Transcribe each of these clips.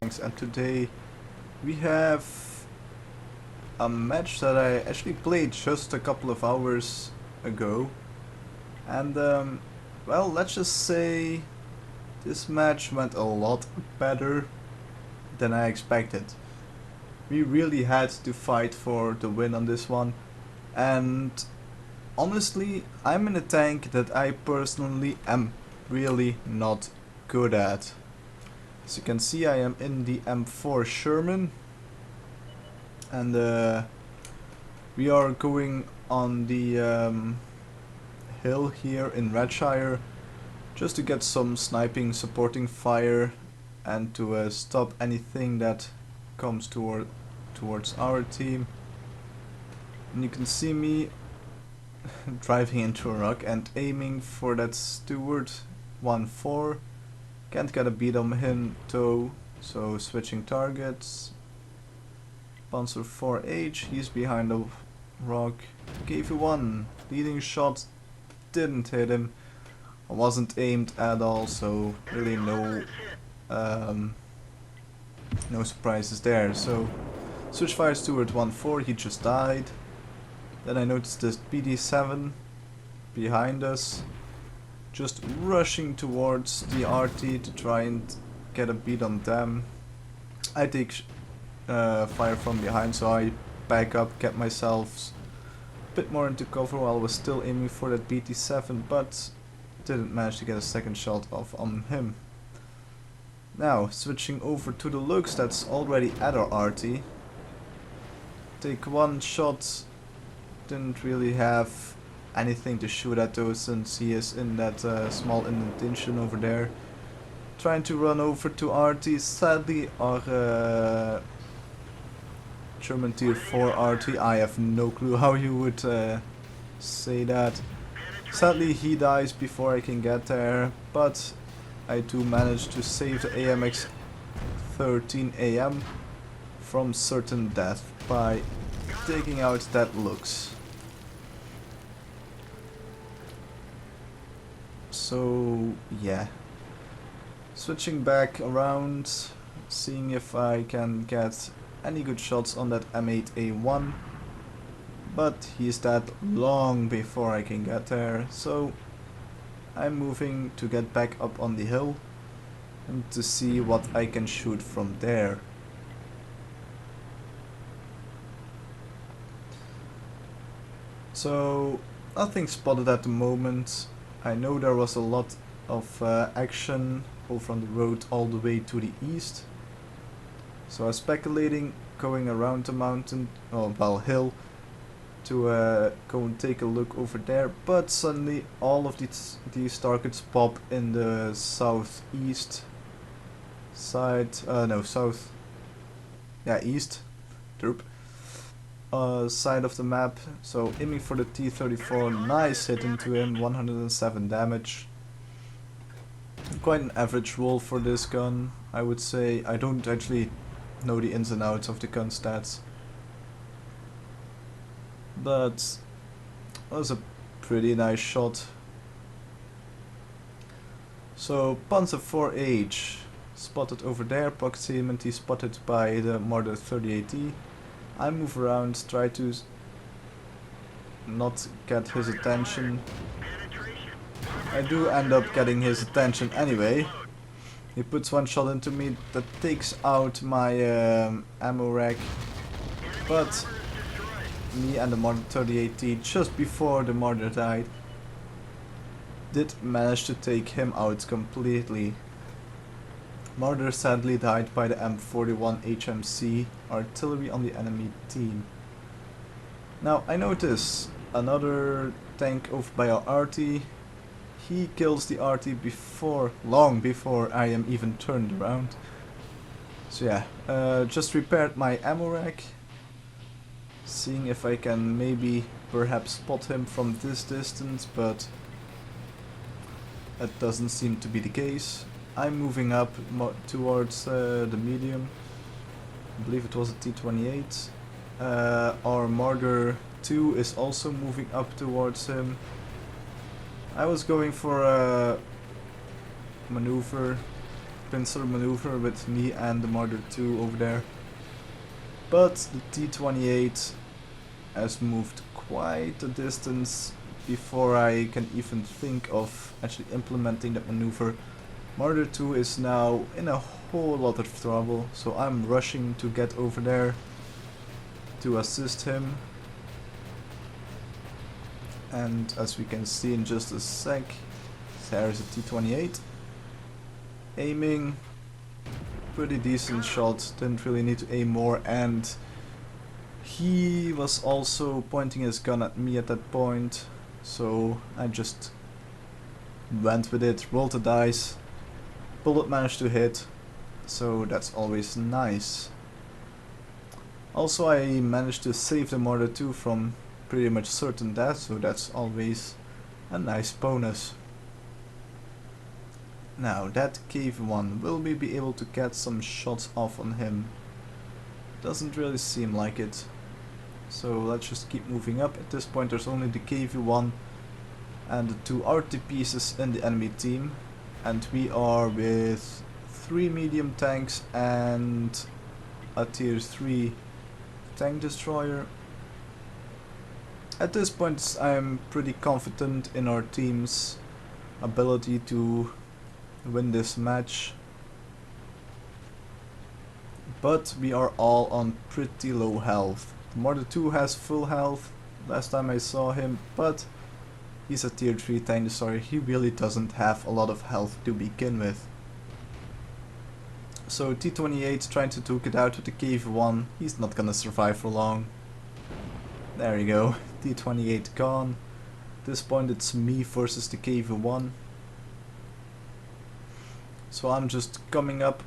tanks, and today we have a match that I actually played just a couple of hours ago, and well, let's just say this match went a lot better than I expected. We really had to fight for the win on this one, and honestly, I'm in a tank that I personally am really not good at. As you can see, I am in the M4 Sherman, and we are going on the hill here in Redshire just to get some sniping supporting fire and to stop anything that comes towards our team. And you can see me driving into a rock and aiming for that Steward 1-4. Can't get a beat on him though, so switching targets. Panzer 4H, he's behind the rock. Gave you one leading shot, didn't hit him. I wasn't aimed at all, so really no surprises there. So switch fire Steward 1-4, he just died. Then I noticed this PD7 behind us, just rushing towards the RT to try and get a beat on them. I take fire from behind, so I back up, get myself a bit more into cover while I was still aiming for that BT7, but didn't manage to get a second shot off on him. Now, switching over to the Lux that's already at our RT. Take one shot, didn't really have anything to shoot at though, since he is in that small indentation over there. Trying to run over to RT, sadly our German tier 4 RT, I have no clue how you would say that. Sadly he dies before I can get there, but I do manage to save the AMX 13AM from certain death by taking out that Lux. So yeah, switching back around, seeing if I can get any good shots on that M8A1, but he's dead long before I can get there, so I'm moving to get back up on the hill and to see what I can shoot from there. So nothing spotted at the moment. I know there was a lot of action over on the road all the way to the east. So I was speculating going around the mountain, hill, to go and take a look over there, but suddenly all of these targets pop in the southeast side, east, derp, side of the map. So aiming for the T-34, nice hit into him, 107 damage. Quite an average roll for this gun, I would say. I don't actually know the ins and outs of the gun stats, but that was a pretty nice shot. So Panzer 4H spotted over there, proximity spotted by the Marder 38E. I move around, try to not get his attention. I do end up getting his attention anyway. He puts one shot into me that takes out my ammo rack, but me and the Marder 38T, just before the Marder died, did manage to take him out completely. Marder sadly died by the M41 HMC artillery on the enemy team. Now I notice another tank over by our RT. He kills the RT long before I am even turned around. So yeah, just repaired my ammo rack, seeing if I can maybe perhaps spot him from this distance, but that doesn't seem to be the case. I'm moving up towards the medium. I believe it was a T-28. Our Marder 2 is also moving up towards him. I was going for a maneuver pincer maneuver with me and the Marder 2 over there. But the T-28 has moved quite a distance before I can even think of actually implementing that maneuver. Marder 2 is now in a whole lot of trouble, so I'm rushing to get over there to assist him. And as we can see in just a sec, there's a T-28 aiming. Pretty decent shot, didn't really need to aim more, and he was also pointing his gun at me at that point, so I just went with it, rolled the dice, bullet managed to hit, so that's always nice. Also, I managed to save the Marder 2 from pretty much certain death, so that's always a nice bonus. Now, that cave one, will we be able to get some shots off on him? Doesn't really seem like it. So let's just keep moving up. At this point there's only the KV-1 and the 2 RT pieces in the enemy team. And we are with 3 medium tanks and a tier 3 tank destroyer. At this point I'm pretty confident in our team's ability to win this match, but we are all on pretty low health. The Marder 2 has full health last time I saw him, but he's a tier 3 tank destroyer. He really doesn't have a lot of health to begin with. So T-28 trying to duke it out with the KV-1, he's not gonna survive for long. There you go, T-28 gone. At this point it's me versus the KV-1. So I'm just coming up,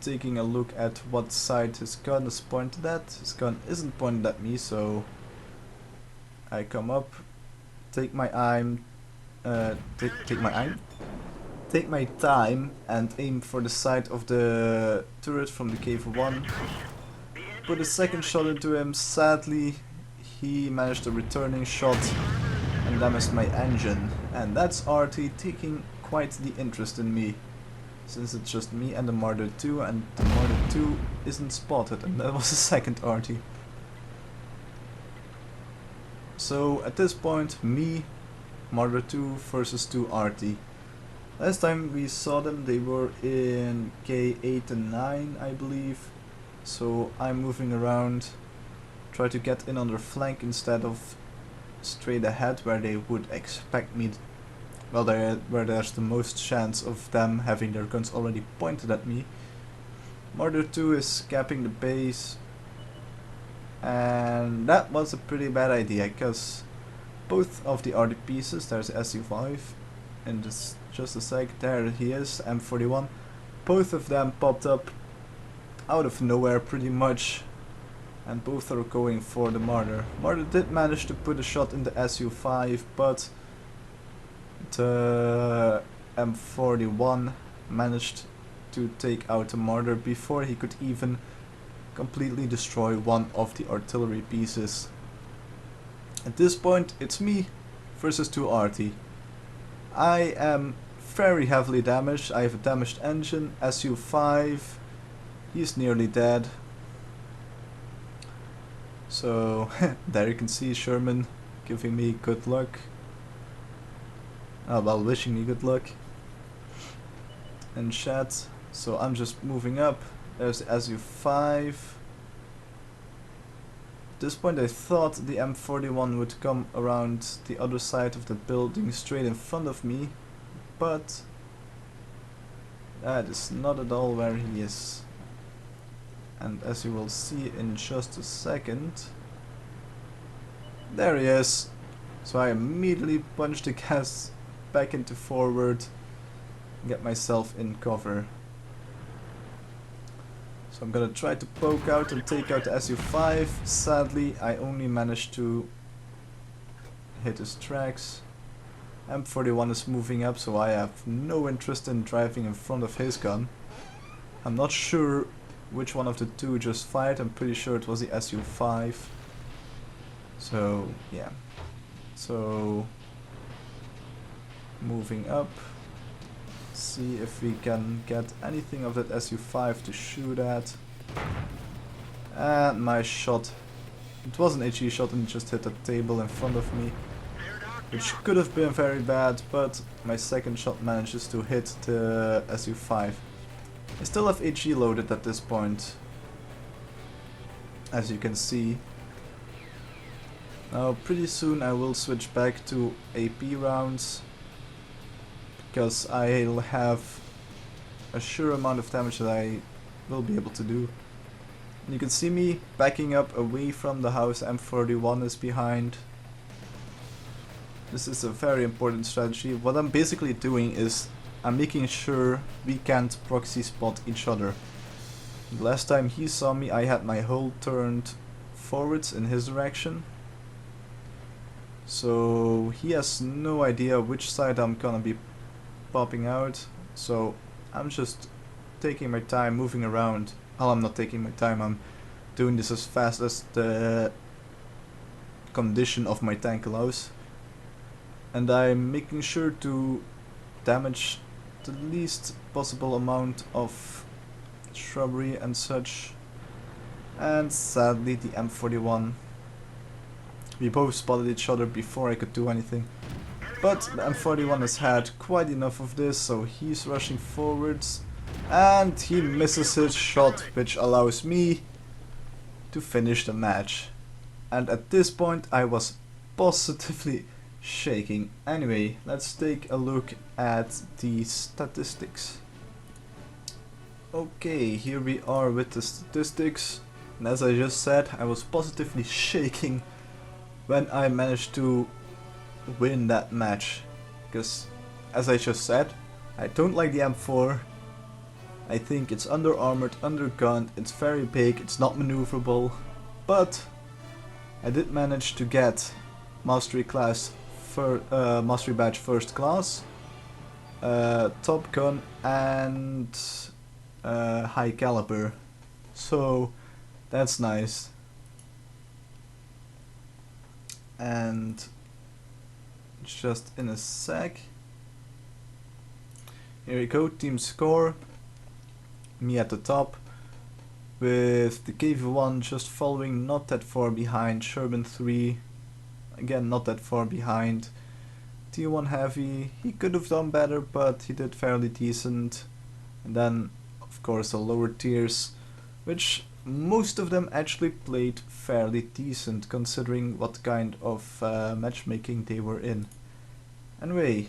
taking a look at what side his gun is pointed at. His gun isn't pointed at me, so I come up, take my time and aim for the side of the turret from the KV-1. Put a second shot into him. Sadly, he managed a returning shot and damaged my engine. And that's RT taking quite the interest in me, since it's just me and the Marder 2, and the Marder 2 isn't spotted, and that was the second RT. So at this point, me, Marder 2 versus 2 RT. Last time we saw them, they were in K8 and 9, I believe. So I'm moving around, try to get in on their flank instead of straight ahead where they would expect me. Well, where there's the most chance of them having their guns already pointed at me. Marder 2 is capping the base, and that was a pretty bad idea, because both of the RD pieces, there's the SU5, and just a sec, there he is, M41, both of them popped up out of nowhere pretty much, and both are going for the Marder. Marder did manage to put a shot in the SU5, but the M41 managed to take out the Marder before he could even completely destroy one of the artillery pieces. At this point it's me versus 2 RT. I am very heavily damaged. I have a damaged engine, SU5, he's nearly dead. So there you can see Sherman giving me good luck. Well, wishing me good luck in chat. So I'm just moving up. There's the SU5. At this point I thought the M41 would come around the other side of the building straight in front of me, but that is not at all where he is. And as you will see in just a second, there he is. So I immediately punched the gas back into forward, get myself in cover. So I'm gonna try to poke out and take out the SU5. Sadly, I only managed to hit his tracks. M41 is moving up, so I have no interest in driving in front of his gun. I'm not sure which one of the two just fired. I'm pretty sure it was the SU5. So yeah. So moving up, See if we can get anything of that SU-5 to shoot at. And my shot, it was an HE shot and it just hit a table in front of me, which could have been very bad, but my second shot manages to hit the SU-5. I still have HE loaded at this point, as you can see. Now pretty soon I will switch back to AP rounds, because I'll have a sure amount of damage that I will be able to do. And you can see me backing up away from the house. M41 is behind. This is a very important strategy. What I'm basically doing is I'm making sure we can't proxy spot each other. The last time he saw me, I had my hull turned forwards in his direction. So he has no idea which side I'm gonna be popping out. So I'm just taking my time moving around. Well, I'm not taking my time, I'm doing this as fast as the condition of my tank allows. And I'm making sure to damage the least possible amount of shrubbery and such. And sadly the M41. We both spotted each other before I could do anything. But the M41 has had quite enough of this, so he's rushing forwards. And he misses his shot, which allows me to finish the match. And at this point I was positively shaking. Anyway, let's take a look at the statistics. Okay, here we are with the statistics. And as I just said, I was positively shaking when I managed to win that match. Because, as I just said, I don't like the M4. I think it's under armored, undergunned, it's very big, it's not maneuverable. But I did manage to get Mastery class Mastery badge first class, Top Gun and High Caliber. So that's nice. And just in a sec. Here we go, team score. Me at the top, with the KV1 just following not that far behind, Sherman 3 again not that far behind, T1 Heavy, he could have done better but he did fairly decent, and then of course the lower tiers, which most of them actually played fairly decent considering what kind of matchmaking they were in. Anyway,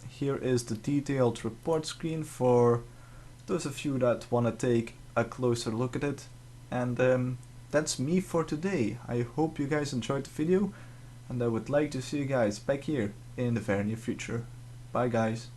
here is the detailed report screen for those of you that want to take a closer look at it. And that's me for today. I hope you guys enjoyed the video, and I would like to see you guys back here in the very near future. Bye guys.